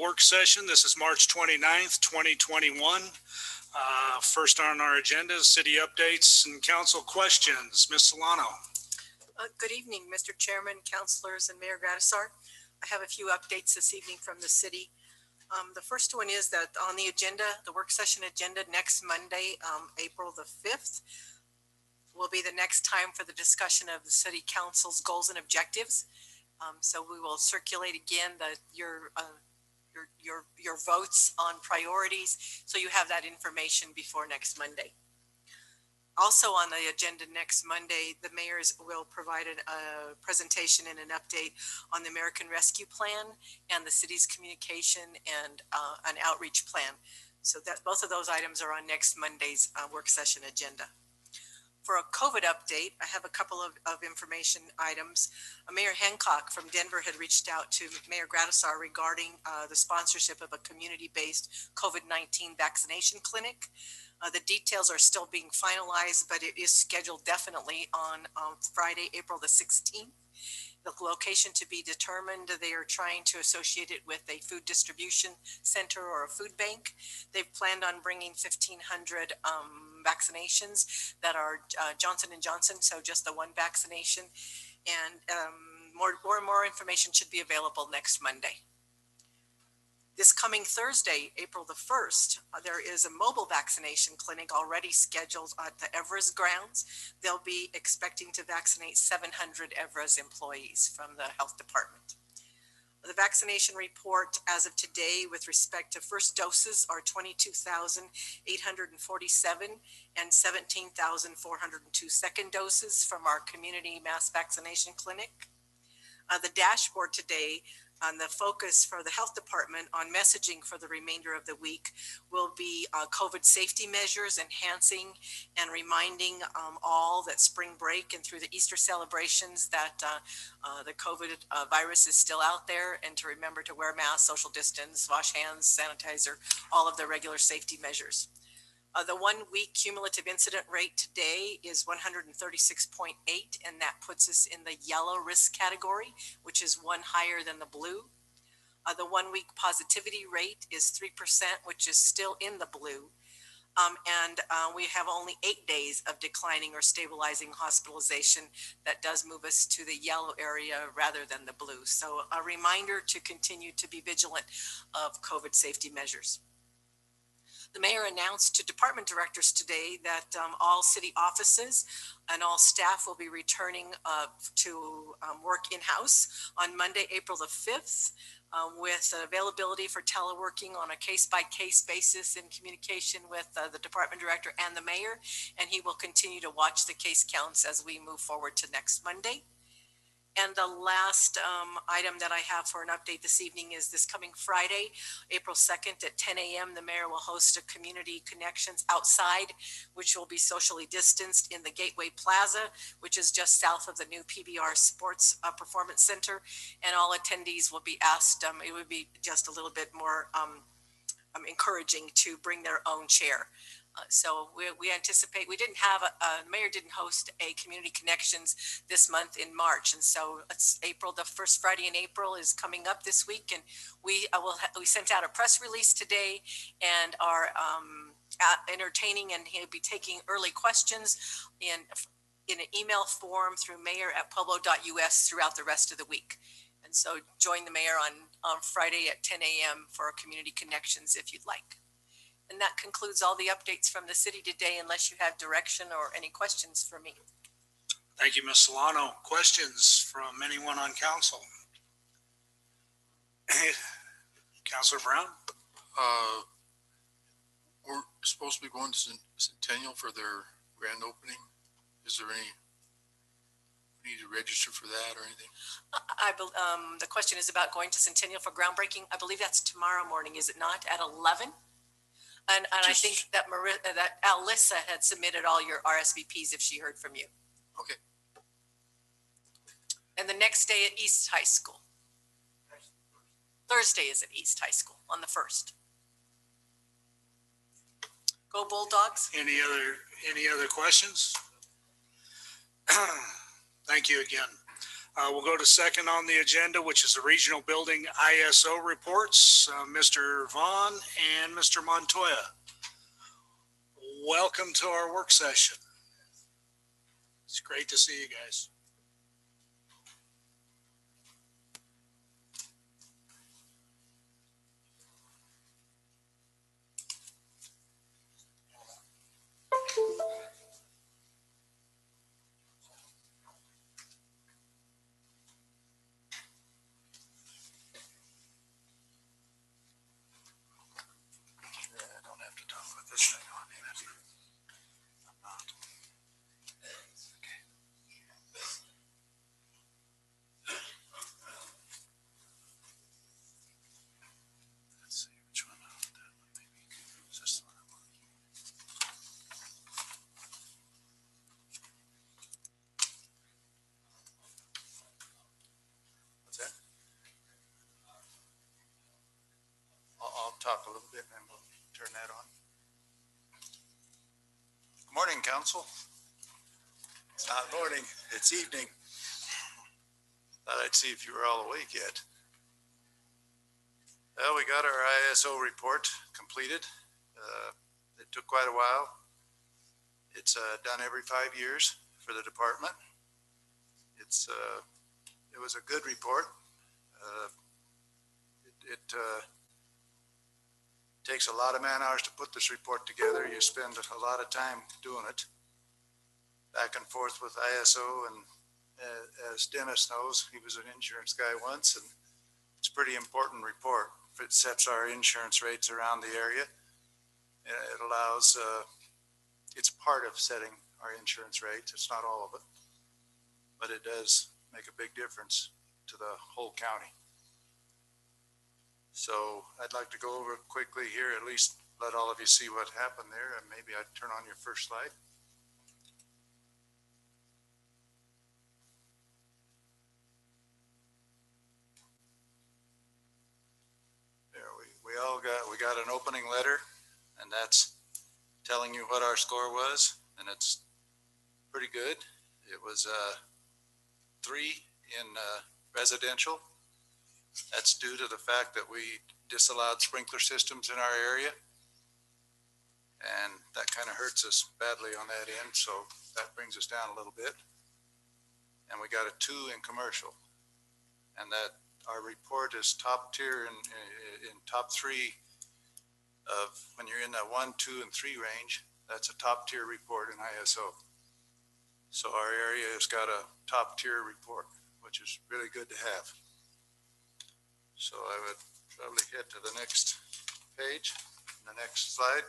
work session. This is March 29th, 2021. First on our agenda is city updates and council questions. Ms. Solano. Good evening, Mr. Chairman, councilors, and Mayor Gradisar. I have a few updates this evening from the city. The first one is that on the agenda, the work session agenda next Monday, April the 5th, will be the next time for the discussion of the city council's goals and objectives. So we will circulate again your votes on priorities, so you have that information before next Monday. Also on the agenda next Monday, the mayors will provide a presentation and an update on the American Rescue Plan and the city's communication and an outreach plan. So that both of those items are on next Monday's work session agenda. For a COVID update, I have a couple of information items. Mayor Hancock from Denver had reached out to Mayor Gradisar regarding the sponsorship of a community-based COVID-19 vaccination clinic. The details are still being finalized, but it is scheduled definitely on Friday, April the 16th. The location to be determined, they are trying to associate it with a food distribution center or a food bank. They've planned on bringing 1,500 vaccinations that are Johnson & Johnson, so just the one vaccination. And more information should be available next Monday. This coming Thursday, April the 1st, there is a mobile vaccination clinic already scheduled at the Evra's grounds. They'll be expecting to vaccinate 700 Evra's employees from the health department. The vaccination report as of today with respect to first doses are 22,847 and 17,402 second doses from our community mass vaccination clinic. The dashboard today on the focus for the health department on messaging for the remainder of the week will be COVID safety measures, enhancing and reminding all that spring break and through the Easter celebrations that the COVID virus is still out there, and to remember to wear masks, social distance, wash hands, sanitizer, all of the regular safety measures. The 1 week cumulative incident rate today is 136.8, and that puts us in the yellow risk category, which is one higher than the blue. The 1 week positivity rate is 3%, which is still in the blue. We have only 8 days of declining or stabilizing hospitalization. That does move us to the yellow area rather than the blue. So a reminder to continue to be vigilant of COVID safety measures. The mayor announced to department directors today that all city offices and all staff will be returning to work in-house on Monday, April the 5th, with availability for teleworking on a case-by-case basis in communication with the department director and the mayor, and he will continue to watch the case counts as we move forward to next Monday. And the last item that I have for an update this evening is this coming Friday, April 2nd at 10 a.m. The mayor will host a community connections outside, which will be socially distanced in the Gateway Plaza, which is just south of the new PBR Sports Performance Center. And all attendees will be asked, it would be just a little bit more encouraging to bring their own chair. So we anticipate, the mayor didn't host a community connections this month in March. And so it's April, the first Friday in April is coming up this week. And we sent out a press release today and are entertaining, and he'll be taking early questions in an email form through mayor@pueblo.us throughout the rest of the week. And so join the mayor on Friday at 10 a.m. for our community connections if you'd like. And that concludes all the updates from the city today, unless you have direction or any questions for me. Thank you, Ms. Solano. Questions from anyone on council? Councilor Brown? We're supposed to be going to Centennial for their grand opening. Is there any, we need to register for that or anything? The question is about going to Centennial for groundbreaking. I believe that's tomorrow morning, is it not, at 11? And I think that that Alyssa had submitted all your RSVPs if she heard from you. Okay. And the next day at East High School. Thursday is at East High School on the 1st. Go Bulldogs. Any other questions? Thank you again. We'll go to second on the agenda, which is the regional building ISO reports. Mr. Vaughn and Mr. Montoya. Welcome to our work session. It's great to see you guys. I don't have to talk with this thing on here. I'm not. Okay. Let's see which one. That one maybe. Is this the one I want? What's that? I'll talk a little bit and then we'll turn that on. Good morning, council. It's not morning, it's evening. Thought I'd see if you were all awake yet. Well, we got our ISO report completed. It took quite a while. It's done every 5 years for the department. It was a good report. It takes a lot of man hours to put this report together. You spend a lot of time doing it, back and forth with ISO, and as Dennis knows, he was an insurance guy once, and it's a pretty important report. It sets our insurance rates around the area. It allows, it's part of setting our insurance rates. It's not all of it, but it does make a big difference to the whole county. So I'd like to go over it quickly here, at least let all of you see what happened there, and maybe I'd turn on your first slide. There, we got an opening letter, and that's telling you what our score was, and it's pretty good. It was 3 in residential. That's due to the fact that we disallowed sprinkler systems in our area, and that kind of hurts us badly on that end, so that brings us down a little bit. And we got a 2 in commercial, and that our report is top tier in top 3 of when you're in that 1, 2, and 3 range. That's a top tier report in ISO. So our area has got a top tier report, which is really good to have. So I would probably head to the next page, the next slide.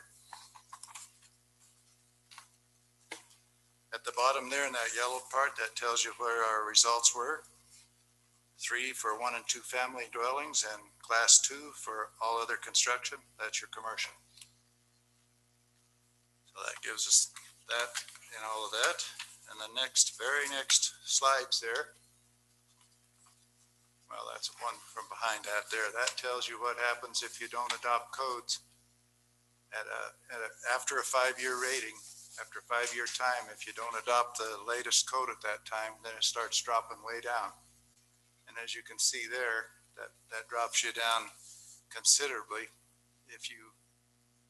At the bottom there in that yellow part, that tells you where our results were. 3 for 1 and 2 family dwellings, and class 2 for all other construction. That's your commercial. So that gives us that and all of that. And the next, very next slides there. Well, that's one from behind that there. That tells you what happens if you don't adopt codes after a 5-year rating, after a 5-year time. If you don't adopt the latest code at that time, then it starts dropping way down. And as you can see there, that drops you down considerably if you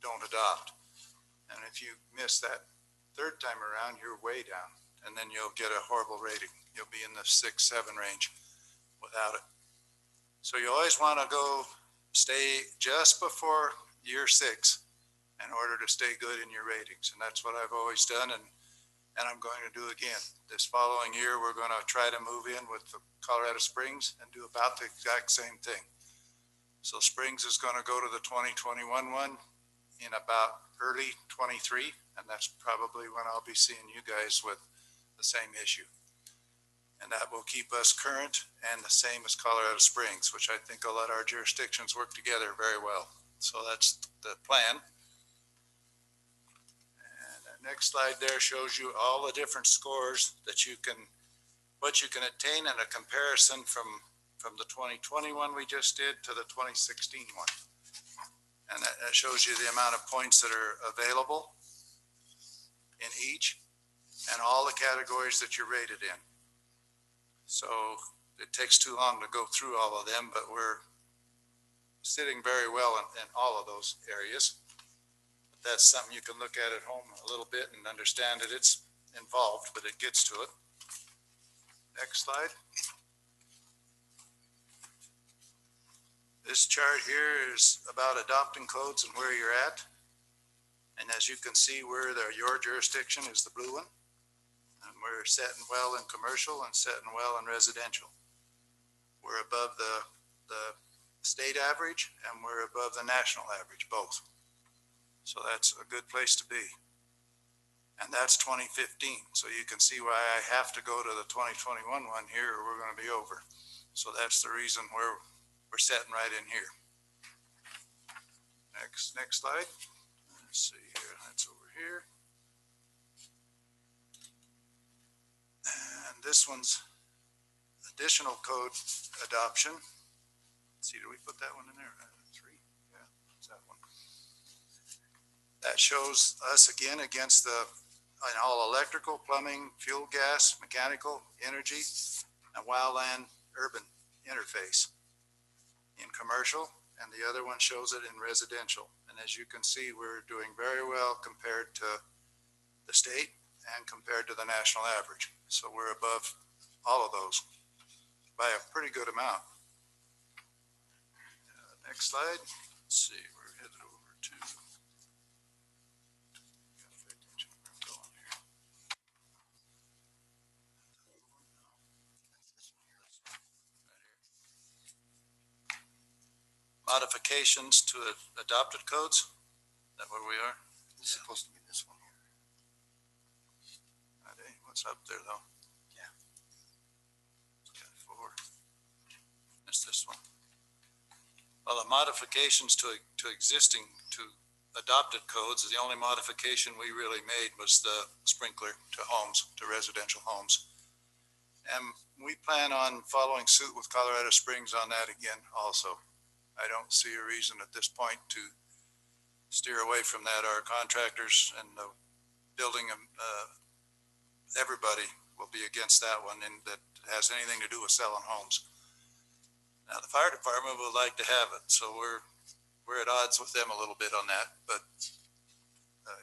don't adopt. And if you miss that 3rd time around, you're way down, and then you'll get a horrible rating. You'll be in the 6, 7 range without it. So you always want to stay just before year 6 in order to stay good in your ratings. And that's what I've always done, and I'm going to do again. This following year, we're going to try to move in with the Colorado Springs and do about the exact same thing. So Springs is going to go to the 2021 one in about early 23, and that's probably when I'll be seeing you guys with the same issue. And that will keep us current and the same as Colorado Springs, which I think will let our jurisdictions work together very well. So that's the plan. And that next slide there shows you all the different scores that what you can attain in a comparison from the 2021 we just did to the 2016 one. And that shows you the amount of points that are available in each and all the categories that you're rated in. So it takes too long to go through all of them, but we're sitting very well in all of those areas. That's something you can look at home a little bit and understand that it's involved, but it gets to it. Next slide. This chart here is about adopting codes and where you're at. And as you can see, your jurisdiction is the blue one. And we're setting well in commercial and setting well in residential. We're above the state average and we're above the national average, both. So that's a good place to be. And that's 2015. So you can see why I have to go to the 2021 one here or we're going to be over. So that's the reason we're sitting right in here. Next slide. Let's see here. That's over here. And this one's additional code adoption. Let's see, did we put that one in there? 3. Yeah, it's that one. That shows us again against in all electrical, plumbing, fuel, gas, mechanical, energy, and wildland urban interface in commercial, and the other one shows it in residential. And as you can see, we're doing very well compared to the state and compared to the national average. So we're above all of those by a pretty good amount. Next slide. Let's see, we're headed over to, modifications to adopted codes. Is that where we are? It's supposed to be this one here. Okay, what's up there though? Yeah. Okay, 4. It's this one. Well, the modifications to adopted codes, the only modification we really made was the sprinkler to homes, to residential homes. And we plan on following suit with Colorado Springs on that again also. I don't see a reason at this point to steer away from that. Our contractors and the building, everybody will be against that one, and that has anything to do with selling homes. Now, the fire department would like to have it, so we're at odds with them a little bit on that, but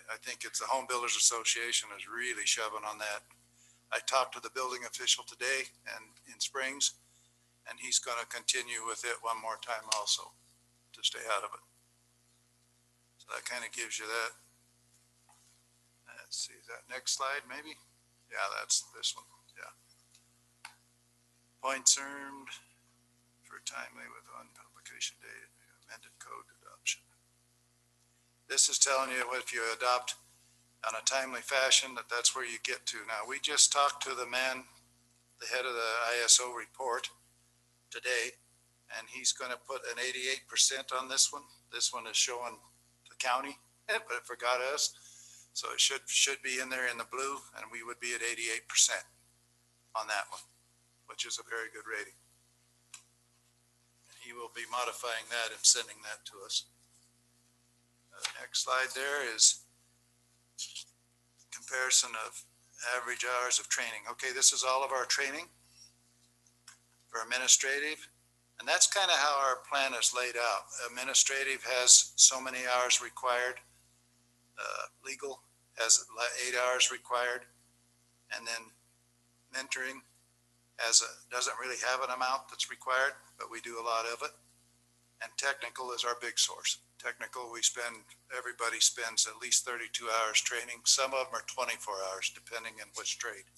I think it's the Home Builders Association is really shoving on that. I talked to the building official today and in Springs, and he's going to continue with it one more time also to stay out of it. So that kind of gives you that. Let's see, is that next slide maybe? Yeah, that's this one. Yeah. Points earned for timely with on publication date, amended code adoption. This is telling you what if you adopt on a timely fashion, that's where you get to. Now, we just talked to the man, the head of the ISO report today, and he's going to put an 88% on this one. This one is showing the county, but it forgot us. So it should be in there in the blue, and we would be at 88% on that one, which is a very good rating. And he will be modifying that and sending that to us. Next slide there is comparison of average hours of training. Okay, this is all of our training for administrative, and that's kind of how our plan is laid out. Administrative has so many hours required. Legal has 8 hours required, and then mentoring doesn't really have an amount that's required, but we do a lot of it. And technical is our big source. Technical, everybody spends at least 32 hours training. Some of them are 24 hours, depending on which trade.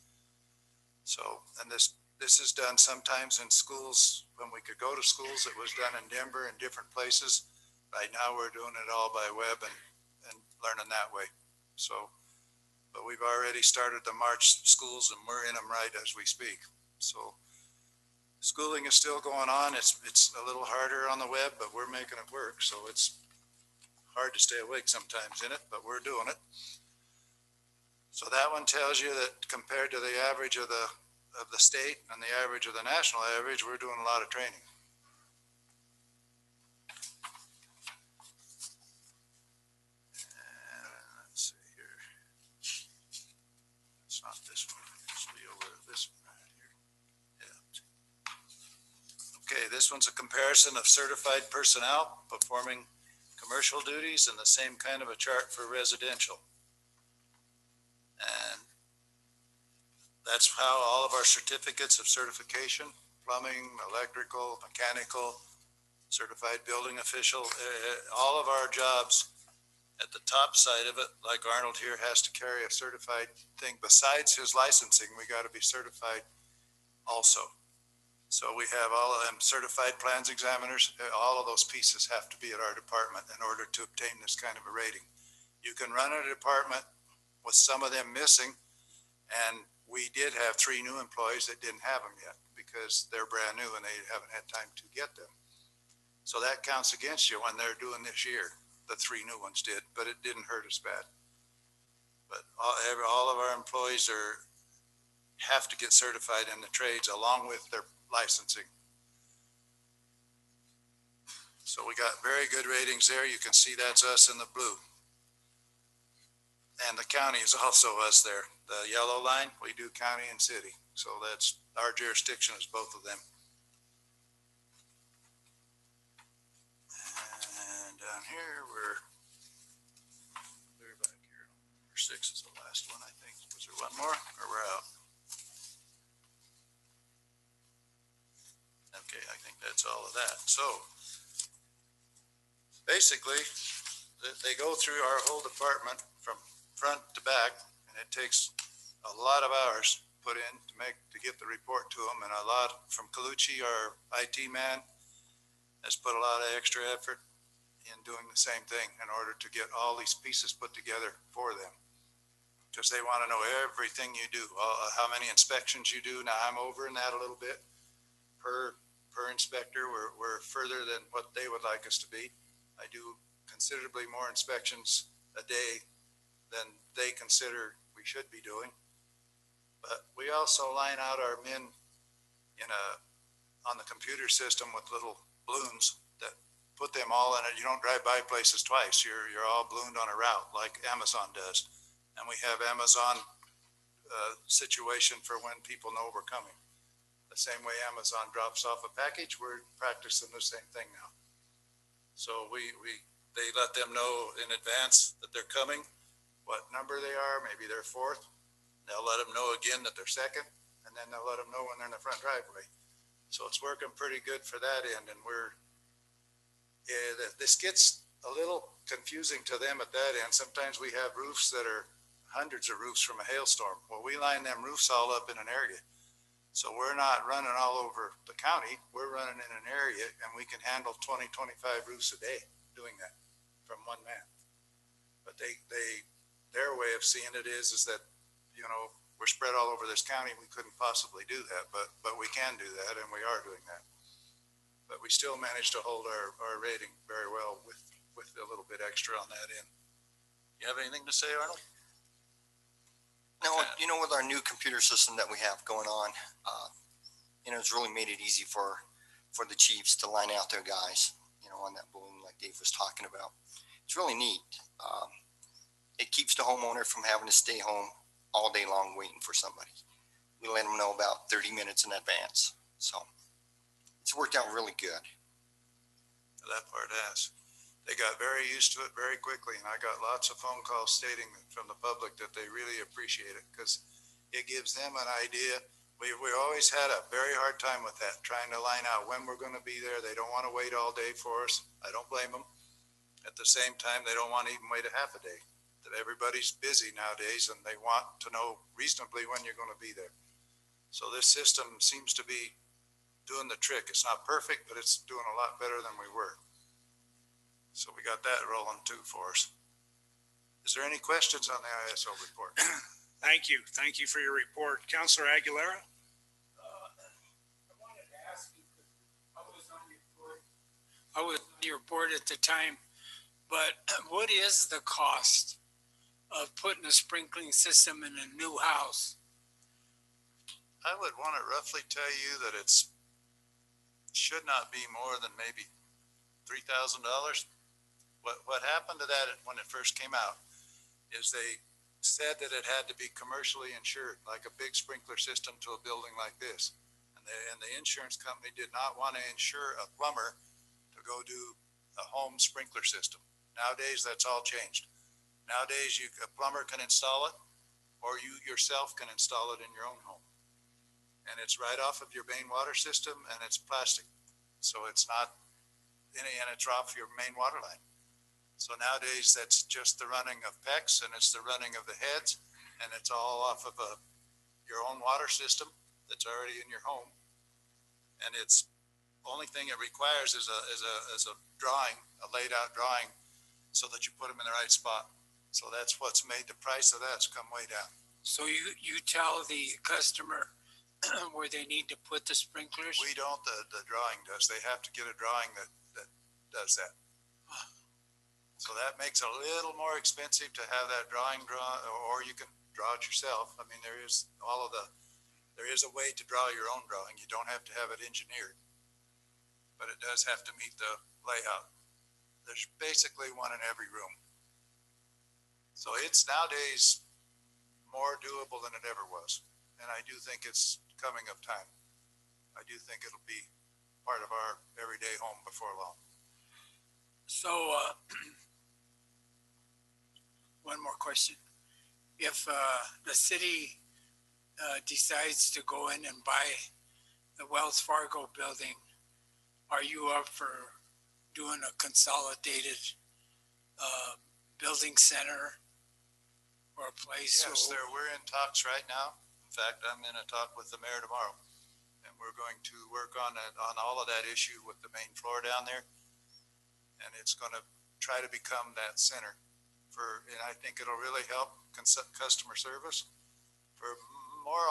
So, and this is done sometimes in schools. When we could go to schools, it was done in Denver and different places. Right now, we're doing it all by web and learning that way. So, but we've already started to march schools, and we're in them right as we speak. So, schooling is still going on. It's a little harder on the web, but we're making it work. So it's hard to stay awake sometimes in it, but we're doing it. So that one tells you that compared to the average of the state and the average of the national average, we're doing a lot of training. And let's see here. It's not this one. It's be over this one right here. Yeah. This one's a comparison of certified personnel performing commercial duties and the same kind of a chart for residential. And that's how all of our certificates of certification, plumbing, electrical, mechanical, certified building official, all of our jobs at the top side of it, like Arnold here has to carry a certified thing. Besides his licensing, we got to be certified also. So we have all of them certified plans examiners. All of those pieces have to be at our department in order to obtain this kind of a rating. You can run a department with some of them missing, and we did have 3 new employees that didn't have them yet because they're brand new and they haven't had time to get them. So that counts against you when they're doing this year. The 3 new ones did, but it didn't hurt us bad. But all of our employees have to get certified in the trades along with their licensing. So we got very good ratings there. You can see that's us in the blue. And the county is also us there. The yellow line, we do county and city. So that's our jurisdiction is both of them. And down here, we're back here. Number 6 is the last one, I think. Was there one more or we're out? Okay, I think that's all of that. So basically, they go through our whole department from front to back, and it takes a lot of hours put in to get the report to them, and a lot from Colucci, our IT man, has put a lot of extra effort in doing the same thing in order to get all these pieces put together for them. Because they want to know everything you do, how many inspections you do. Now I'm over in that a little bit per inspector. We're further than what they would like us to be. I do considerably more inspections a day than they consider we should be doing. But we also line out our men on the computer system with little balloons that put them all in it. You don't drive by places twice. You're all ballooned on a route like Amazon does. And we have Amazon situation for when people know we're coming. The same way Amazon drops off a package, we're practicing the same thing now. So they let them know in advance that they're coming, what number they are, maybe they're 4th. They'll let them know again that they're 2nd, and then they'll let them know when they're in the front driveway. So it's working pretty good for that end, and this gets a little confusing to them at that end. Sometimes we have roofs that are hundreds of roofs from a hailstorm. Well, we line them roofs all up in an area. So we're not running all over the county. We're running in an area, and we can handle 20, 25 roofs a day doing that from one man. But their way of seeing it is that, we're spread all over this county. We couldn't possibly do that, but we can do that, and we are doing that. But we still manage to hold our rating very well with a little bit extra on that end. You have anything to say, Arnold? No, with our new computer system that we have going on, it's really made it easy for the chiefs to line out their guys, on that balloon like Dave was talking about. It's really neat. It keeps the homeowner from having to stay home all day long waiting for somebody. We let them know about 30 minutes in advance. So it's worked out really good. That part has. They got very used to it very quickly, and I got lots of phone calls stating from the public that they really appreciate it because it gives them an idea. We always had a very hard time with that, trying to line out when we're going to be there. They don't want to wait all day for us. I don't blame them. At the same time, they don't want to even wait a half a day. That everybody's busy nowadays, and they want to know reasonably when you're going to be there. So this system seems to be doing the trick. It's not perfect, but it's doing a lot better than we were. So we got that rolling too for us. Is there any questions on the ISO report? Thank you. Thank you for your report. Councilor Aguilera? I wanted to ask you, I was on your board at the time, but what is the cost of putting a sprinkling system in a new house? I would want to roughly tell you that should not be more than maybe $3,000. What happened to that when it first came out is they said that it had to be commercially insured, like a big sprinkler system to a building like this. And And the insurance company did not want to insure a plumber to go do a home sprinkler system. Nowadays, that's all changed. Nowadays, a plumber can install it, or you yourself can install it in your own home. And it's right off of your main water system, and it's plastic. So it's not and it's off your main water line. So nowadays, that's just the running of PEX, and it's the running of the heads, and it's all off of your own water system that's already in your home. And it's only thing it requires is a drawing, a laid out drawing, so that you put them in the right spot. So that's what's made the price of that's come way down. So you tell the customer where they need to put the sprinklers? We don't, the drawing does. They have to get a drawing that does that. So that makes it a little more expensive to have that drawing drawn, or you can draw it yourself. I mean, there is a way to draw your own drawing. You don't have to have it engineered, but it does have to meet the layout. There's basically one in every room. So it's nowadays more doable than it ever was. And I do think it's coming of time. I do think it'll be part of our everyday home before long. So, one more question. If the city decides to go in and buy the Wells Fargo building, are you up for doing a consolidated building center or a place? Yes, we're in talks right now. In fact, I'm in a talk with the mayor tomorrow, and we're going to work on all of that issue with the main floor down there, and it's going to try to become that center and I think it'll really help customer service for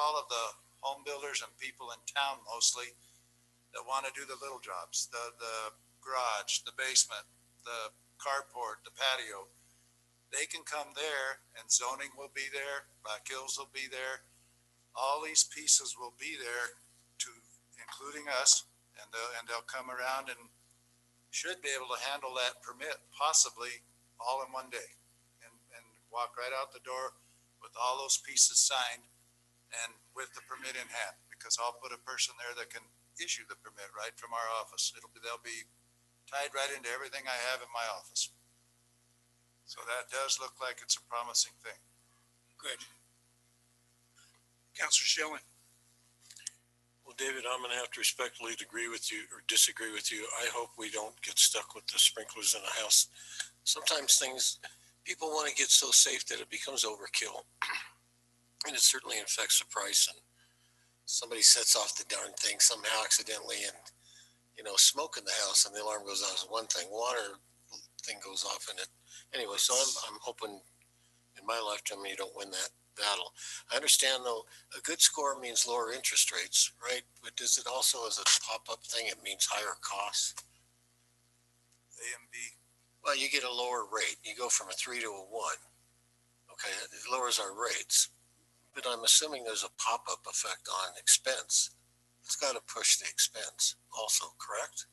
all of the home builders and people in town mostly that want to do the little jobs, the garage, the basement, the carport, the patio. They can come there, and zoning will be there, Black Hills will be there. All these pieces will be there, including us, and they'll come around and should be able to handle that permit possibly all in one day, and walk right out the door with all those pieces signed and with the permit in hand, because I'll put a person there that can issue the permit right from our office. They'll be tied right into everything I have in my office. So that does look like it's a promising thing. Good. Councilor Schilling. Well, David, I'm going to have to respectfully agree with you or disagree with you. I hope we don't get stuck with the sprinklers in a house. Sometimes people want to get so safe that it becomes overkill. And it certainly affects the price. And somebody sets off the darn thing somehow accidentally, and smoke in the house, and the alarm goes off is one thing. Water thing goes off in it. Anyway, so I'm hoping in my lifetime you don't win that battle. I understand though, a good score means lower interest rates, right? But does it also, as a pop-up thing, it means higher costs? A and B. Well, you get a lower rate. You go from a 3 to a 1. Okay, it lowers our rates. But I'm assuming there's a pop-up effect on expense. It's got to push the expense also, correct?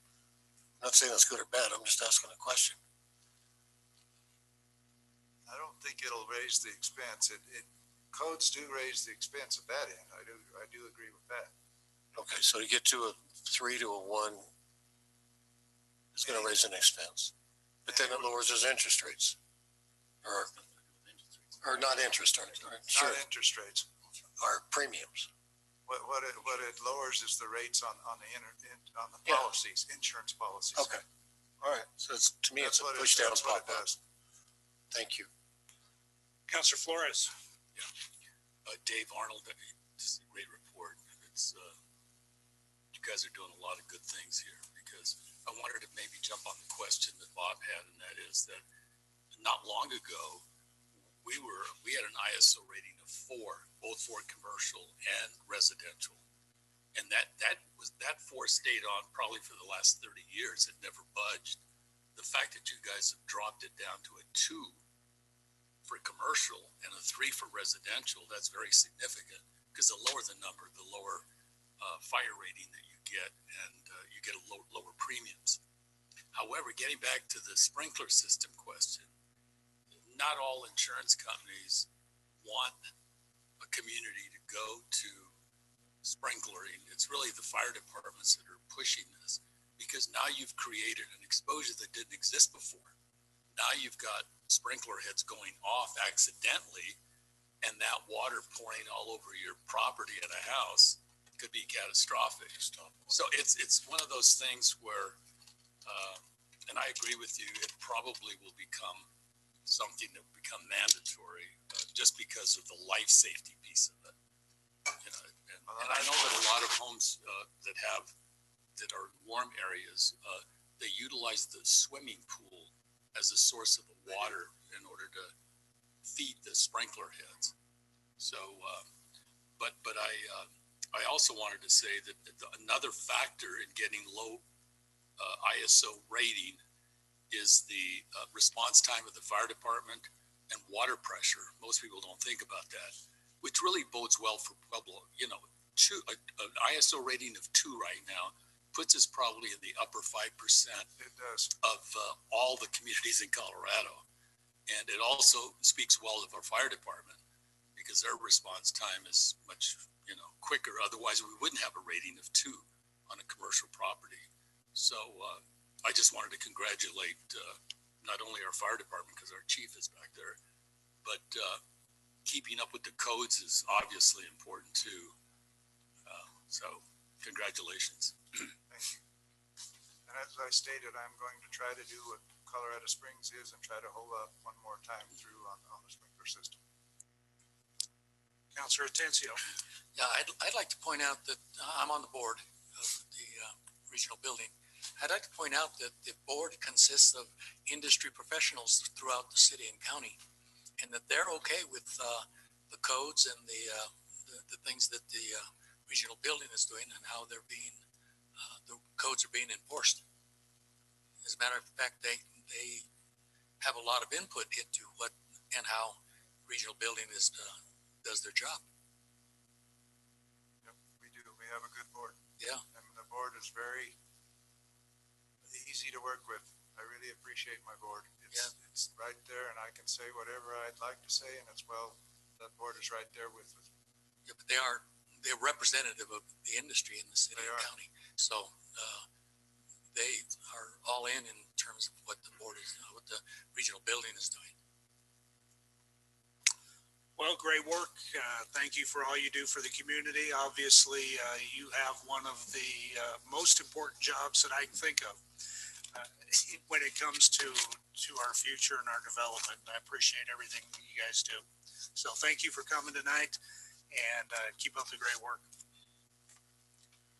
I'm not saying that's good or bad. I'm just asking a question. I don't think it'll raise the expense. Codes do raise the expense at that end. I do agree with that. Okay, so to get to a 3 to a 1 is going to raise an expense. But then it lowers those interest rates. Or not interest rates. Sure. Not interest rates. Or premiums. What it lowers is the rates on the Yeah. policies, insurance policies. Okay. All right. So to me, it's a push down pop up. Thank you. Councilor Flores. Dave Arnold, this is a great report. You guys are doing a lot of good things here, because I wanted to maybe jump on the question that Bob had, and that is that not long ago, we had an ISO rating of 4, both for commercial and residential. And that 4 stayed on probably for the last 30 years. It never budged. The fact that you guys have dropped it down to a 2 for commercial and a 3 for residential, that's very significant, because the lower the number, the lower fire rating that you get, and you get lower premiums. However, getting back to the sprinkler system question, not all insurance companies want a community to go to sprinklering. It's really the fire departments that are pushing this, because now you've created an exposure that didn't exist before. Now you've got sprinkler heads going off accidentally, and that water pouring all over your property at a house could be catastrophic. So it's one of those things where, and I agree with you, it probably will become something that will become mandatory just because of the life safety piece of it. You know, and I know that a lot of homes that are warm areas, they utilize the swimming pool as a source of the water in order to feed the sprinkler heads. So, but I also wanted to say that another factor in getting low ISO rating is the response time of the fire department and water pressure. Most people don't think about that, which really bodes well for Pueblo. You know, an ISO rating of 2 right now puts us probably in the upper 5% It does. of all the communities in Colorado. And it also speaks well of our fire department, because their response time is much, quicker. Otherwise, we wouldn't have a rating of 2 on a commercial property. So I just wanted to congratulate not only our fire department, because our chief is back there, but keeping up with the codes is obviously important too. So congratulations. Thank you. And as I stated, I'm going to try to do what Colorado Springs is and try to hold up one more time through on the sprinkler system. Councilor Atencio. Yeah, I'd like to point out that I'm on the board of the regional building. I'd like to point out that the board consists of industry professionals throughout the city and county, and that they're okay with the codes and the things that the regional building is doing and how they're being, the codes are being enforced. As a matter of fact, they have a lot of input into what and how regional building does their job. Yep, we do. We have a good board. Yeah. And the board is very easy to work with. I really appreciate my board. It's right there, and I can say whatever I'd like to say, and that board is right there with us. Yeah, but they're representative of the industry in the city and county. So they are all in terms of what the board is, what the regional building is doing. Well, great work. Thank you for all you do for the community. Obviously, you have one of the most important jobs that I can think of when it comes to our future and our development. I appreciate everything you guys do. So thank you for coming tonight, and keep up the great work.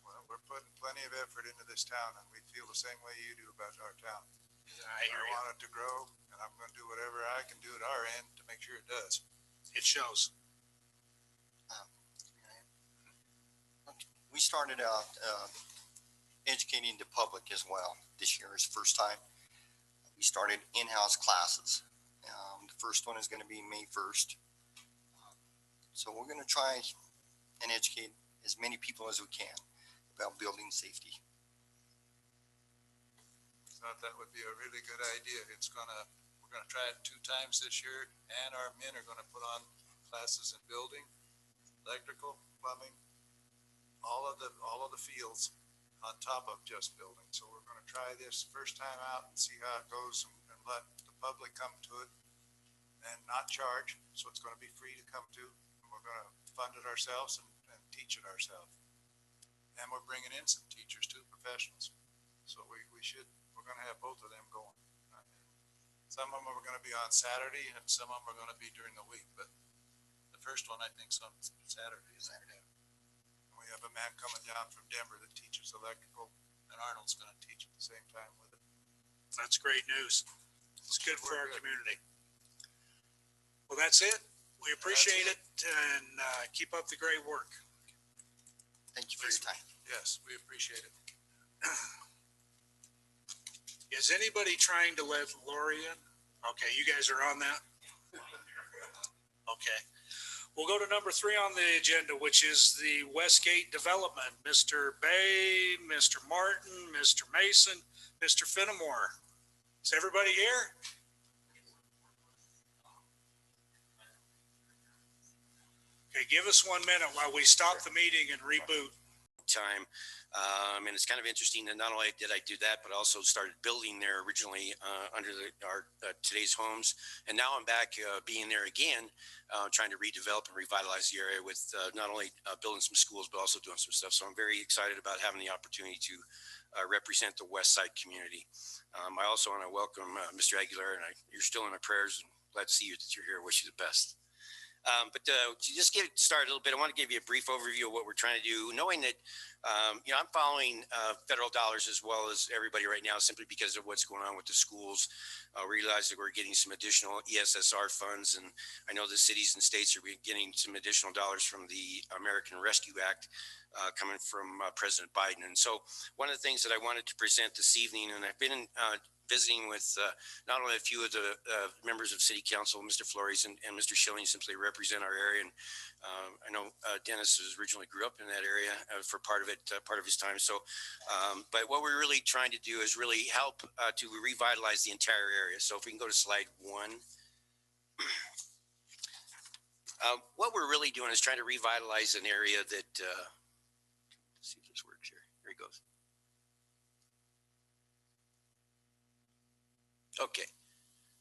Well, we're putting plenty of effort into this town, and we feel the same way you do about our town. I hear you. want it to grow, and I'm going to do whatever I can do at our end to make sure it does. It shows. We started out educating the public as well. This year is first time. We started in-house classes. The first one is going to be May 1st. So we're going to try and educate as many people as we can about building safety. Thought that would be a really good idea. We're going to try it 2 times this year, and our men are going to put on classes in building, electrical, plumbing, all of the fields on top of just building. So we're going to try this first time out and see how it goes, and let the public come to it and not charge. So it's going to be free to come to, and we're going to fund it ourselves and teach it ourselves. And we're bringing in some teachers too, professionals. So we're going to have both of them going. Some of them are going to be on Saturday, and some of them are going to be during the week. But the first one, I think, is on Saturday. And we have a man coming down from Denver that teaches electrical, and Arnold's going to teach at the same time with it. That's great news. It's good for our community. Well, that's it. We appreciate it, and keep up the great work. Thank you for your time. Yes, we appreciate it. Is anybody trying to let Lori in? Okay, you guys are on that? Okay. We'll go to number 3 on the agenda, which is the Westgate Development. Mr. Bay, Mr. Martin, Mr. Mason, Mr. Fenimore. Is everybody here? Okay, give us 1 minute while we stop the meeting and reboot. Time. And it's kind of interesting that not only did I do that, but also started building there originally under our today's homes. And now I'm back being there again, trying to redevelop and revitalize the area with not only building some schools, but also doing some stuff. So I'm very excited about having the opportunity to represent the West Side community. I also want to welcome Mr. Aguilar, and you're still in my prayers, and glad to see you that you're here. Wish you the best. But to just get started a little bit, I want to give you a brief overview of what we're trying to do, knowing that, I'm following federal dollars as well as everybody right now, simply because of what's going on with the schools. Realize that we're getting some additional ESSR funds, and I know the cities and states are getting some additional dollars from the American Rescue Act coming from President Biden. And so one of the things that I wanted to present this evening, and I've been visiting with not only a few of the members of City Council, Mr. Flores and Mr. Schilling, simply represent our area. And I know Dennis originally grew up in that area for part of it, part of his time. So, but what we're really trying to do is really help to revitalize the entire area. So if we can go to slide 1. What we're really doing is trying to revitalize an area that, let's see if this works here. Here he goes. Okay.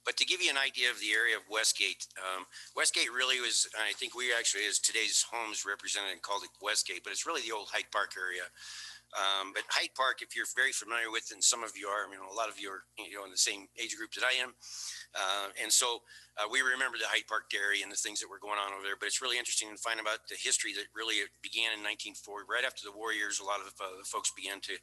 But to give you an idea of the area of Westgate, Westgate really was, I think we actually, as today's homes represented and called it Westgate, but it's really the old Hyde Park area. But Hyde Park, if you're very familiar with, and some of you are, a lot of you are, in the same age group that I am. And so we remember the Hyde Park Dairy and the things that were going on over there. But it's really interesting to find about the history that really began in 1940. Right after the war years, a lot of the folks began to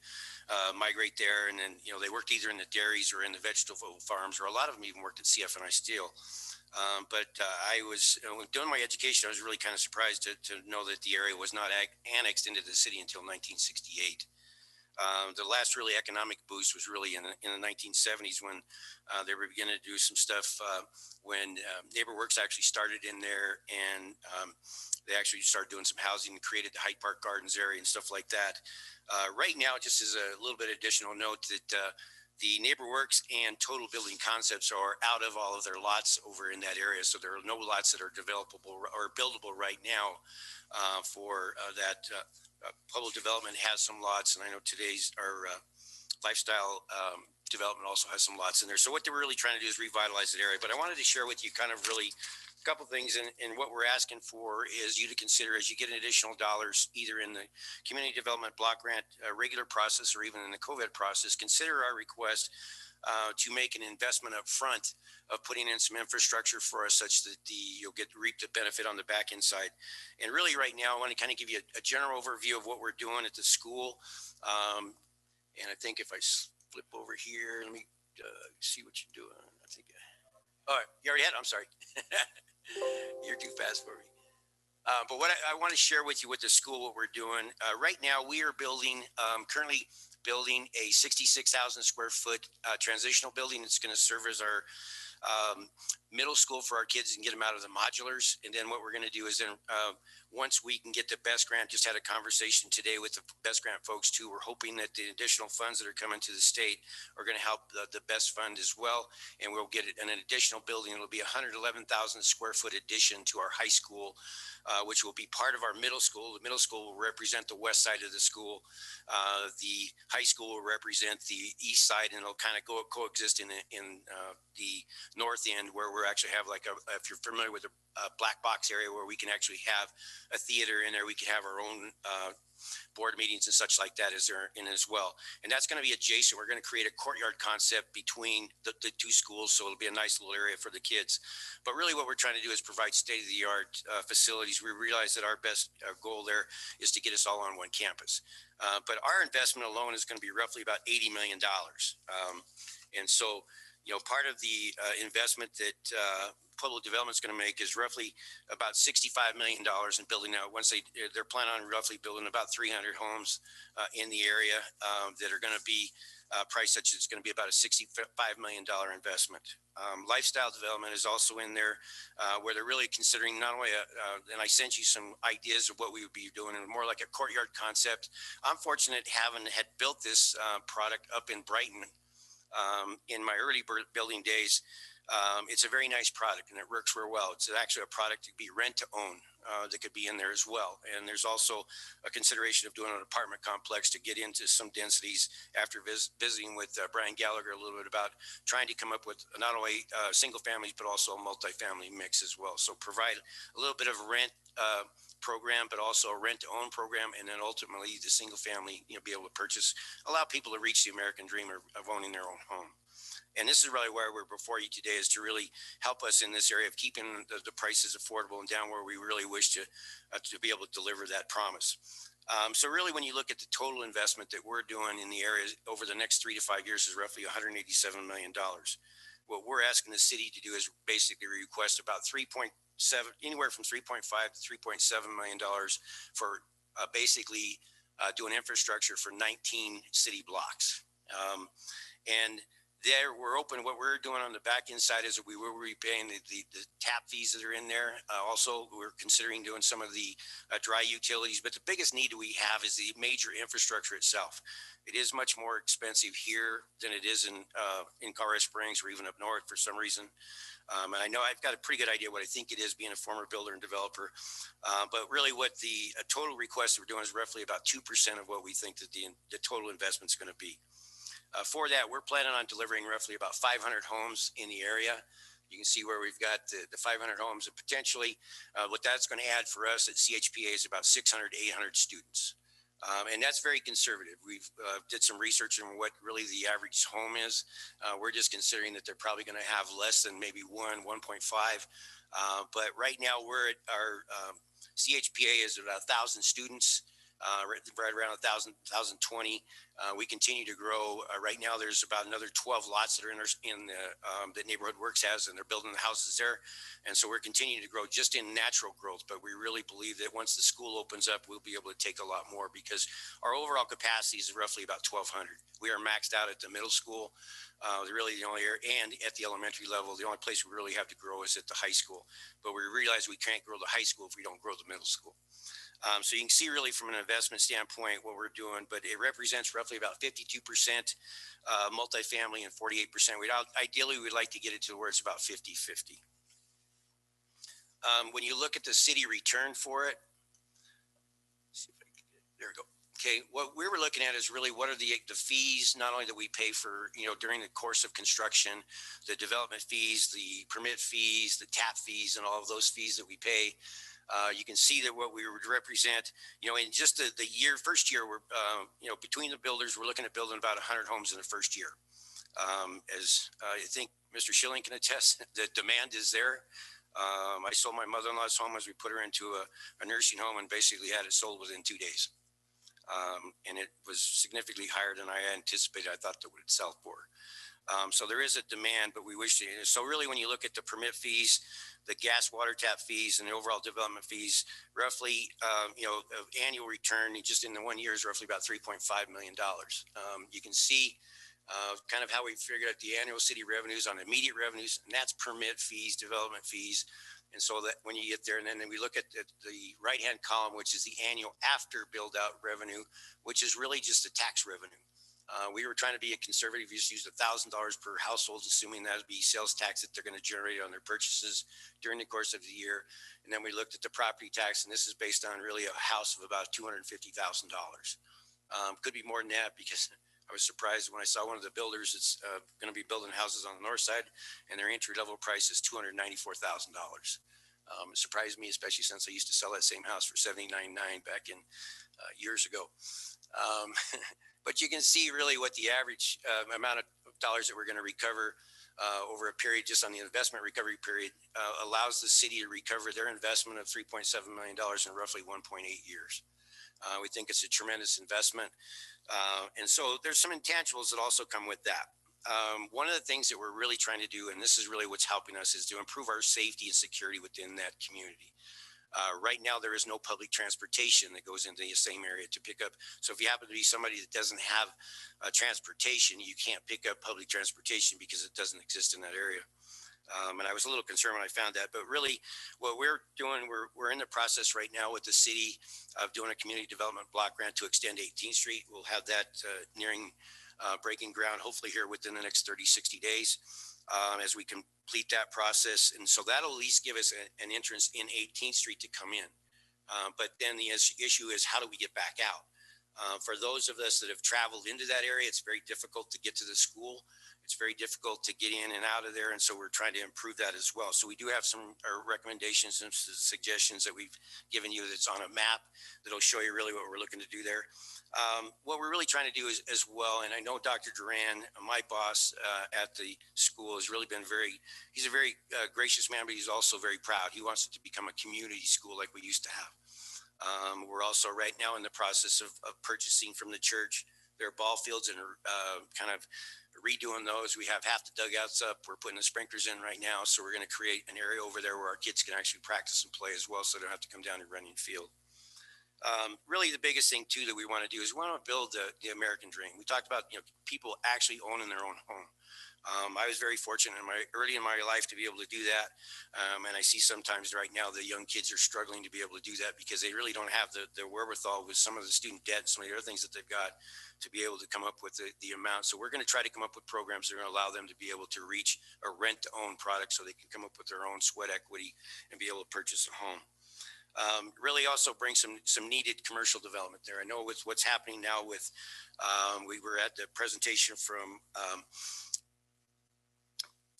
migrate there. And then, they worked either in the dairies or in the vegetable farms, or a lot of them even worked at CF&I Steel. But I was doing my education. I was really kind of surprised to know that the area was not annexed into the city until 1968. The last really economic boost was really in the 1970s when they were beginning to do some stuff when NeighborWorks actually started in there, and they actually started doing some housing and created the Hyde Park Gardens area and stuff like that. Right now, just as a little bit additional note, that the NeighborWorks and Total Building Concepts are out of all of their lots over in that area. So there are no lots that are developable or buildable right now for that. Pueblo Development has some lots, and I know today's our lifestyle development also has some lots in there. So what they're really trying to do is revitalize that area. But I wanted to share with you kind of really a couple things, and what we're asking for is you to consider as you get additional dollars, either in the community development block grant regular process or even in the COVID process. Consider our request to make an investment up front of putting in some infrastructure for us, such that you'll reap the benefit on the back end side. And really right now, I want to kind of give you a general overview of what we're doing at the school. And I think if I flip over here, let me see what you're doing. I think, all right, you already had it? I'm sorry. You're too fast for me. But what I want to share with you with the school, what we're doing right now, we are currently building a 66,000 square foot transitional building. It's going to serve as our middle school for our kids and get them out of the modulars. And then what we're going to do is then once we can get the BEST grant, just had a conversation today with the BEST grant folks too. We're hoping that the additional funds that are coming to the state are going to help the BEST fund as well. And we'll get an additional building. It'll be 111,000 square foot addition to our high school, which will be part of our middle school. The middle school will represent the west side of the school. The high school will represent the east side, and it'll kind of coexist in the north end, where we're actually have like if you're familiar with the black box area, where we can actually have a theater in there. We can have our own board meetings and such like that is there in as well. And that's going to be adjacent. We're going to create a courtyard concept between the two schools. So it'll be a nice little area for the kids. But really what we're trying to do is provide state-of-the-art facilities. We realize that our best goal there is to get us all on one campus. But our investment alone is going to be roughly about $80 million. And so, part of the investment that Pueblo Development is going to make is roughly about $65 million in building out. Once they're planning on roughly building about 300 homes in the area that are going to be priced such that it's going to be about a $65 million investment. Lifestyle development is also in there where they're really considering not only and I sent you some ideas of what we would be doing, and more like a courtyard concept. I'm fortunate had built this product up in Brighton in my early building days. It's a very nice product and it works real well. It's actually a product to be rent to own that could be in there as well. And there's also a consideration of doing an apartment complex to get into some densities after visiting with Brian Gallagher a little bit about trying to come up with not only single families, but also a multifamily mix as well. So provide a little bit of rent program, but also a rent to own program. And then ultimately the single family, be able to purchase, allow people to reach the American dream of owning their own home. And this is really why we're before you today, is to really help us in this area of keeping the prices affordable and down where we really wish to be able to deliver that promise. So really, when you look at the total investment that we're doing in the area over the next 3 to 5 years is roughly $187 million. What we're asking the city to do is basically request about 3.7, anywhere from 3.5 to 3.7 million dollars for basically doing infrastructure for 19 city blocks. And there we're open. What we're doing on the back end side is we will be paying the tap fees that are in there. Also, we're considering doing some of the dry utilities, but the biggest need we have is the major infrastructure itself. It is much more expensive here than it is in Colorado Springs or even up north for some reason. And I know I've got a pretty good idea what I think it is being a former builder and developer. But really what the total request we're doing is roughly about 2% of what we think that the total investment is going to be. For that, we're planning on delivering roughly about 500 homes in the area. You can see where we've got the 500 homes, and potentially what that's going to add for us at CHPA is about 600 to 800 students. And that's very conservative. We've did some research on what really the average home is. We're just considering that they're probably going to have less than maybe 1.5. But right now we're at our CHPA is about 1,000 students. Right around 1,020. We continue to grow. Right now, there's about another 12 lots that are in the Neighborhood Works has, and they're building the houses there. And so we're continuing to grow just in natural growth. But we really believe that once the school opens up, we'll be able to take a lot more because our overall capacity is roughly about 1,200. We are maxed out at the middle school. Really the only area, and at the elementary level, the only place we really have to grow is at the high school. But we realize we can't grow the high school if we don't grow the middle school. So you can see really from an investment standpoint what we're doing, but it represents roughly about 52% multifamily and 48%. Ideally, we'd like to get it to where it's about 50-50. When you look at the city return for it, there we go. Okay, what we were looking at is really what are the fees, not only that we pay for, during the course of construction, the development fees, the permit fees, the tap fees, and all of those fees that we pay. You can see that what we would represent, in just the first year, we're, between the builders, we're looking at building about 100 homes in the first year. As I think Mr. Schilling can attest, the demand is there. I sold my mother-in-law's home as we put her into a nursing home and basically had it sold within 2 days. And it was significantly higher than I anticipated. I thought that would sell for. So there is a demand, but we wish to. So really, when you look at the permit fees, the gas, water tap fees, and the overall development fees, roughly, annual return just in the 1 year is roughly about $3.5 million. You can see kind of how we figured out the annual city revenues on immediate revenues, and that's permit fees, development fees. And so that when you get there, and then we look at the right-hand column, which is the annual after build-out revenue, which is really just the tax revenue. We were trying to be a conservative, just use $1,000 per household, assuming that would be sales tax that they're going to generate on their purchases during the course of the year. And then we looked at the property tax, and this is based on really a house of about $250,000. Could be more than that because I was surprised when I saw one of the builders that's going to be building houses on the north side, and their entry-level price is $294,000. It surprised me, especially since I used to sell that same house for $79,900 back in years ago. But you can see really what the average amount of dollars that we're going to recover over a period, just on the investment recovery period, allows the city to recover their investment of $3.7 million in roughly 1.8 years. We think it's a tremendous investment. And so there's some intangibles that also come with that. One of the things that we're really trying to do, and this is really what's helping us, is to improve our safety and security within that community. Right now, there is no public transportation that goes into the same area to pick up. So if you happen to be somebody that doesn't have transportation, you can't pick up public transportation because it doesn't exist in that area. And I was a little concerned when I found that. But really, what we're doing, we're in the process right now with the city of doing a community development block grant to extend 18th Street. We'll have that nearing breaking ground, hopefully here within the next 30, 60 days. as we complete that process. And so that'll at least give us an entrance in 18th Street to come in. But then the issue is, how do we get back out? For those of us that have traveled into that area, it's very difficult to get to the school. It's very difficult to get in and out of there. And so we're trying to improve that as well. So we do have some recommendations and suggestions that we've given you that's on a map that'll show you really what we're looking to do there. What we're really trying to do is as well, and I know Dr. Duran, my boss at the school, has really been he's a very gracious man, but he's also very proud. He wants it to become a community school like we used to have. We're also right now in the process of purchasing from the church their ball fields and kind of redoing those. We have half the dugouts up. We're putting the sprinklers in right now. So we're going to create an area over there where our kids can actually practice and play as well, so they don't have to come down to running field. Really the biggest thing too that we want to do is we want to build the American dream. We talked about, people actually owning their own home. I was very fortunate early in my life to be able to do that. And I see sometimes right now the young kids are struggling to be able to do that because they really don't have the wherewithal with some of the student debt and some of the other things that they've got to be able to come up with the amount. So we're going to try to come up with programs that are going to allow them to be able to reach a rent to own product so they can come up with their own sweat equity and be able to purchase a home. Really also bring some needed commercial development there. I know with what's happening now with, we were at the presentation from,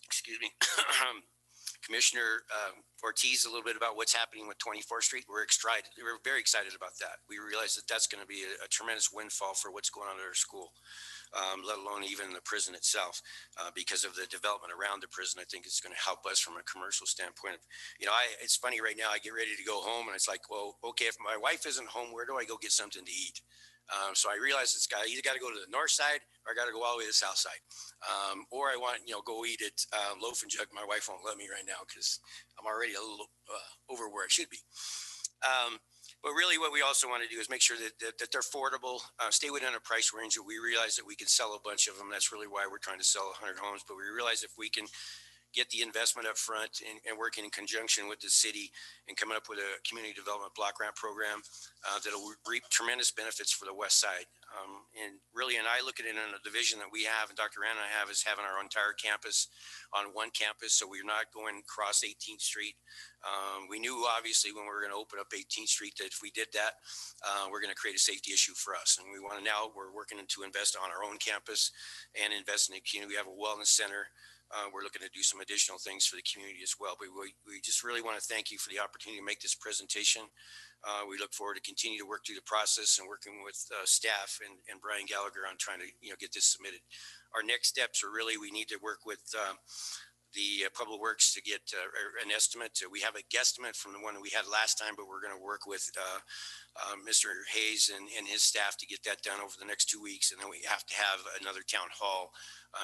excuse me, Commissioner Ortiz a little bit about what's happening with 24th Street. We're very excited about that. We realize that that's going to be a tremendous windfall for what's going on at our school, let alone even the prison itself, because of the development around the prison. I think it's going to help us from a commercial standpoint. It's funny right now, I get ready to go home and it's like, well, okay, if my wife isn't home, where do I go get something to eat? So I realized either got to go to the north side or I got to go all the way to the south side. Or I want, go eat at Loaf and Jug. My wife won't let me right now because I'm already a little over where I should be. But really what we also want to do is make sure that they're affordable, stay within a price range that we realize that we can sell a bunch of them. That's really why we're trying to sell 100 homes. But we realize if we can get the investment up front and working in conjunction with the city and coming up with a community development block grant program that'll reap tremendous benefits for the west side. And I look at it in a division that we have, and Dr. Rand and I have, is having our entire campus on one campus. So we're not going across 18th Street. We knew obviously when we were going to open up 18th Street that if we did that, we're going to create a safety issue for us. And we're working to invest on our own campus and invest in the community. We have a wellness center. We're looking to do some additional things for the community as well. But we just really want to thank you for the opportunity to make this presentation. We look forward to continue to work through the process and working with staff and Brian Gallagher on trying to get this submitted. Our next steps are really, we need to work with the Pueblo Works to get an estimate. We have a guesstimate from the one that we had last time, but we're going to work with Mr. Hayes and his staff to get that done over the next 2 weeks. And then we have to have another town hall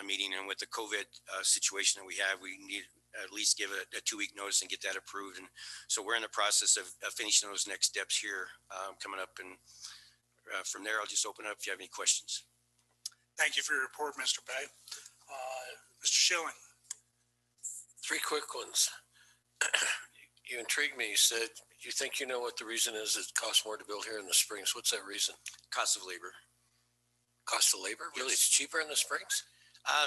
meeting. And with the COVID situation that we have, we need at least give a 2-week notice and get that approved. And so we're in the process of finishing those next steps here coming up. And from there, I'll just open up if you have any questions. Thank you for your report, Mr. Bay. Mr. Schilling. 3 quick ones. You intrigued me. You said you think you know what the reason is it costs more to build here in the Springs. What's that reason? Cost of labor. Cost of labor? Really? It's cheaper in the Springs?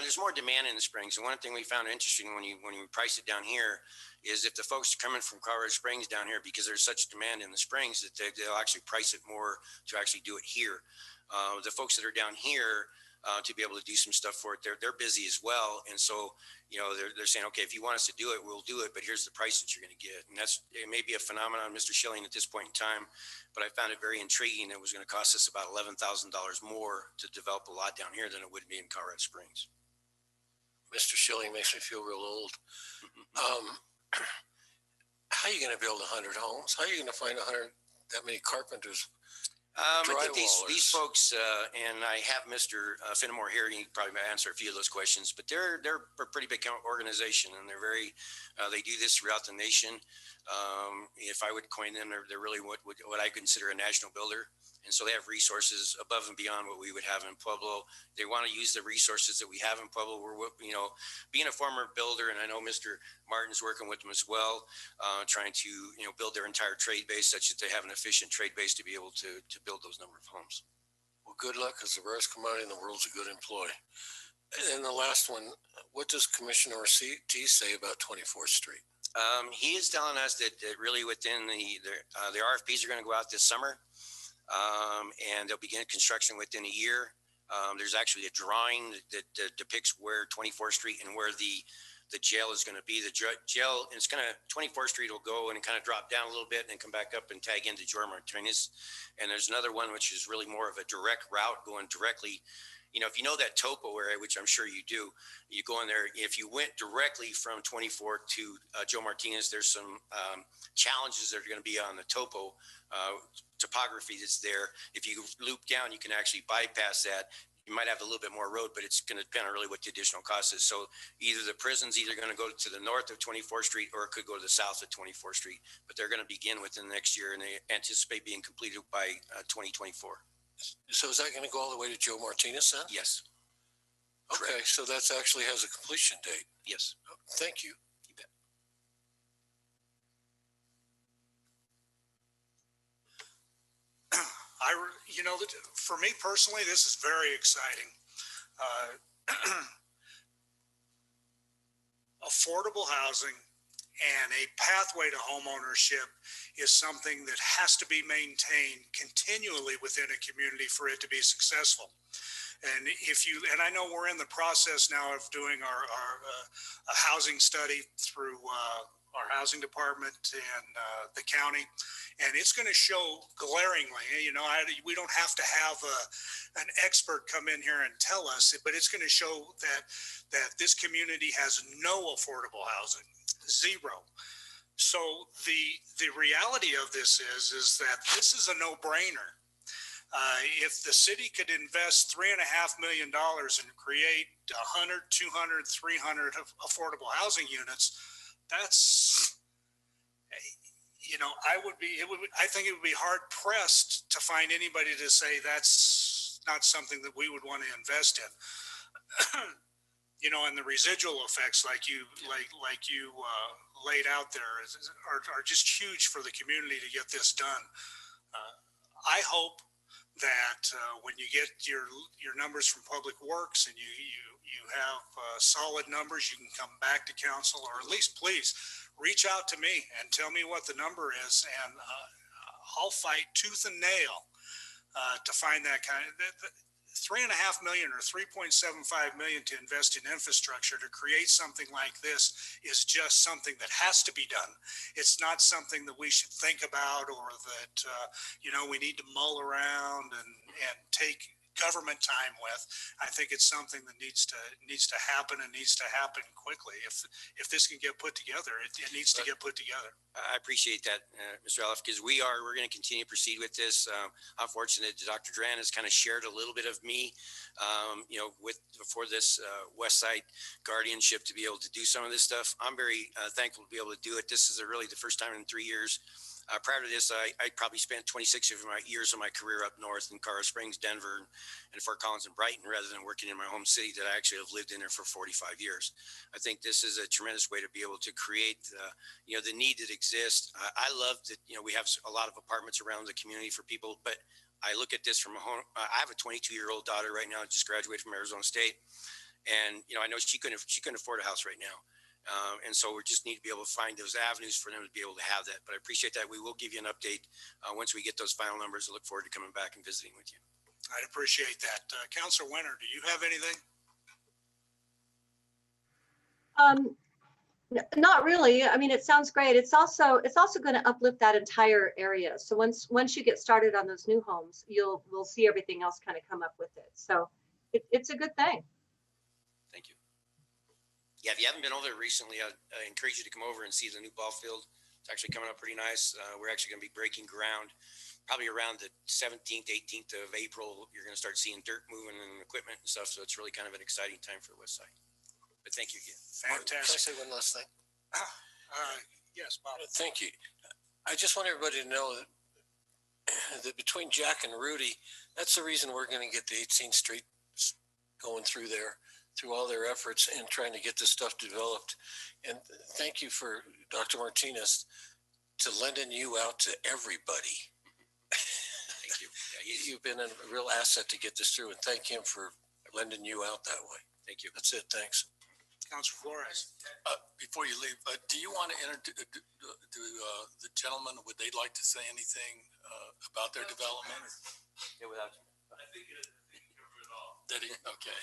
There's more demand in the Springs. And one thing we found interesting when you price it down here is if the folks are coming from Colorado Springs down here, because there's such demand in the Springs, that they'll actually price it more to actually do it here. The folks that are down here to be able to do some stuff for it, they're busy as well. And so, they're saying, okay, if you want us to do it, we'll do it, but here's the price that you're going to get. And it may be a phenomenon, Mr. Schilling, at this point in time, but I found it very intriguing. It was going to cost us about $11,000 more to develop a lot down here than it would be in Colorado Springs. Mr. Schilling makes me feel real old. How are you going to build 100 homes? How are you going to find that many carpenters? I think these folks, and I have Mr. Finnemore here, he can probably answer a few of those questions, but they're a pretty big organization, and they're they do this throughout the nation. If I would coin them, they're really what I consider a national builder. And so they have resources above and beyond what we would have in Pueblo. They want to use the resources that we have in Pueblo. We're, being a former builder, and I know Mr. Martin's working with them as well, trying to, build their entire trade base such that they have an efficient trade base to be able to build those number of homes. Well, good luck, because the rarest commodity in the world is a good employee. And the last one, what does Commissioner Ortiz say about 24th Street? He is telling us that really within the RFPs are going to go out this summer, and they'll begin construction within a year. There's actually a drawing that depicts where 24th Street and where the jail is going to be. The jail, it's going to, 24th Street will go and kind of drop down a little bit and then come back up and tag into Joe Martinez. And there's another one, which is really more of a direct route going directly. You know, if you know that topo area, which I'm sure you do, you go in there. If you went directly from 24th to Joe Martinez, there's some challenges that are going to be on the topo topography that's there. If you loop down, you can actually bypass that. You might have a little bit more road, but it's going to depend on really what the additional cost is. So either the prison's either going to go to the north of 24th Street or it could go to the south of 24th Street. But they're going to begin within the next year, and they anticipate being completed by 2024. So is that going to go all the way to Joe Martinez then? Yes. Okay, so that's actually has a completion date. Yes. Thank you. You bet. You know, for me personally, this is very exciting. Affordable housing and a pathway to homeownership is something that has to be maintained continually within a community for it to be successful. And and I know we're in the process now of doing our a housing study through our housing department and the county, and it's going to show glaringly. You know, we don't have to have an expert come in here and tell us, but it's going to show that this community has no affordable housing, zero. So the reality of this is that this is a no-brainer. If the city could invest $3.5 million and create 100, 200, 300 affordable housing units, that's, you know, I think it would be hard pressed to find anybody to say that's not something that we would want to invest in. You know, and the residual effects, like you laid out there, are just huge for the community to get this done. I hope that when you get your numbers from Public Works and you have solid numbers, you can come back to council, or at least please reach out to me and tell me what the number is, and I'll fight tooth and nail to find that kind of $3.5 million or $3.75 million to invest in infrastructure to create something like this is just something that has to be done. It's not something that we should think about, or that you know, we need to mull around and take government time with. I think it's something that needs to happen, and needs to happen quickly. If this can get put together, it needs to get put together. I appreciate that, Mr. Elliff, because we're going to continue to proceed with this. I'm fortunate that Dr. Duran has kind of shared a little bit of me, you know, before this West Side guardianship, to be able to do some of this stuff. I'm very thankful to be able to do it. This is really the first time in 3 years. Prior to this, I probably spent 26 of my years of my career up north in Colorado Springs, Denver, and Fort Collins and Brighton, rather than working in my home city that I actually have lived in there for 45 years. I think this is a tremendous way to be able to create, you know, the need that exists. I love that, you know, we have a lot of apartments around the community for people, but I look at this from a home. I have a 22-year-old daughter right now, just graduated from Arizona State, and you know, I know she couldn't afford a house right now. And so we just need to be able to find those avenues for them to be able to have that. But I appreciate that. We will give you an update once we get those final numbers. I look forward to coming back and visiting with you. I'd appreciate that. Councilor Winter, do you have anything? Not really. I mean, it sounds great. It's also going to uplift that entire area. So once you get started on those new homes, we'll see everything else kind of come up with it. So it's a good thing. Thank you. Yeah, if you haven't been over there recently, I encourage you to come over and see the new ball field. It's actually coming up pretty nice. We're actually going to be breaking ground probably around the 17th, 18th of April. You're going to start seeing dirt moving and equipment and stuff. So it's really kind of an exciting time for the West Side. But thank you again. Fantastic. Can I say one last thing? Yes, Bob. Thank you. I just want everybody to know that between Jack and Rudy, that's the reason we're going to get the 18th Street going through there, through all their efforts and trying to get this stuff developed. And thank you for Dr. Martinez to lending you out to everybody. Thank you. Yeah, You've been a real asset to get this through, and thank him for lending you out that way. Thank you. That's it. Thanks. Councilor Flores. Before you leave, do you want to do the gentleman, would they like to say anything about their development? Yeah, without. Okay.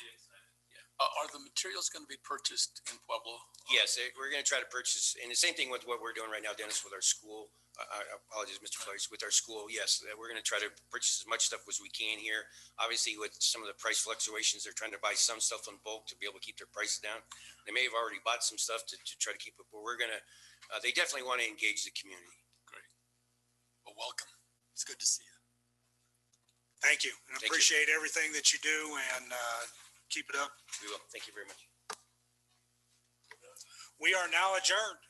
Are the materials going to be purchased in Pueblo? Yes, we're going to try to purchase, and the same thing with what we're doing right now, Dennis, with our school. I apologize, Mr. Flores, with our school. Yes, we're going to try to purchase as much stuff as we can here. Obviously, with some of the price fluctuations, they're trying to buy some stuff in bulk to be able to keep their prices down. They may have already bought some stuff to try to keep it, but we're going to, they definitely want to engage the community. Great. Well, welcome. It's good to see you. Thank you. And Thank you. appreciate everything that you do, and keep it up. We will. Thank you very much. We are now adjourned.